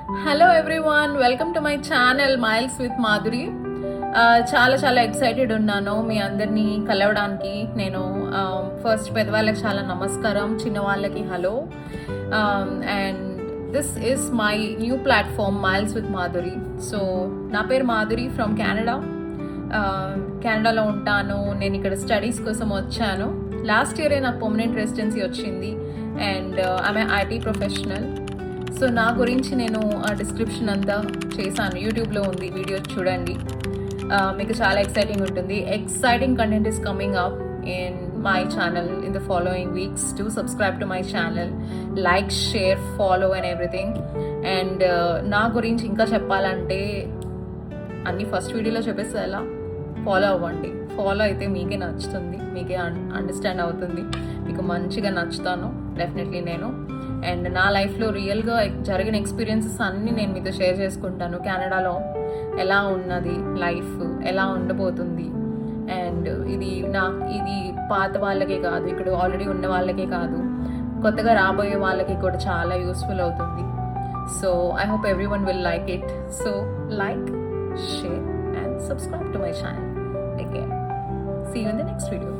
Hello everyone, welcome to my channel miles with Madhuri. చాలా చాలా excited ఉన్నాను మీ అందరినీ కలవడానికి. నేను ఫస్ట్ పెద్దవాళ్ళకి చాలా నమస్కారం, చిన్న వాళ్ళకి hello. And this is my new platform miles with Madhuri. So నా పేరు మాధురి ఫ్రమ్ కెనడా. కెనడాలో ఉంటాను. నేను ఇక్కడ స్టడీస్ కోసం వచ్చాను. లాస్ట్ ఇయరే నాకు పర్మనెంట్ రెసిడెన్సీ వచ్చింది and I'm IT professional. So నా గురించి నేను డిస్క్రిప్షన్ అంతా చేశాను, యూట్యూబ్లో ఉంది, వీడియో చూడండి. మీకు చాలా ఎక్సైటింగ్ ఉంటుంది. Exciting content is coming up in my channel in the following weeks. To subscribe to my channel, like, share, follow and everything. And నా గురించి ఇంకా చెప్పాలంటే అన్ని ఫస్ట్ వీడియోలో చెప్పేస్తే ఎలా, ఫాలో అవ్వండి. ఫాలో అయితే మీకే నచ్చుతుంది, మీకే అండర్స్టాండ్ అవుతుంది, మీకు మంచిగా నచ్చుతాను డెఫినెట్లీ నేను. అండ్ నా లైఫ్లో రియల్గా జరిగిన ఎక్స్పీరియన్సెస్ అన్నీ నేను మీతో షేర్ చేసుకుంటాను. కెనడాలో ఎలా ఉన్నది లైఫ్, ఎలా ఉండబోతుంది. అండ్ ఇది పాత వాళ్ళకే కాదు, ఇక్కడ ఆల్రెడీ ఉన్న వాళ్ళకే కాదు, కొత్తగా రాబోయే వాళ్ళకి కూడా చాలా యూస్ఫుల్ అవుతుంది. So I hope every one will like it. So like, share and subscribe to my channel. Take care. See you in the next video.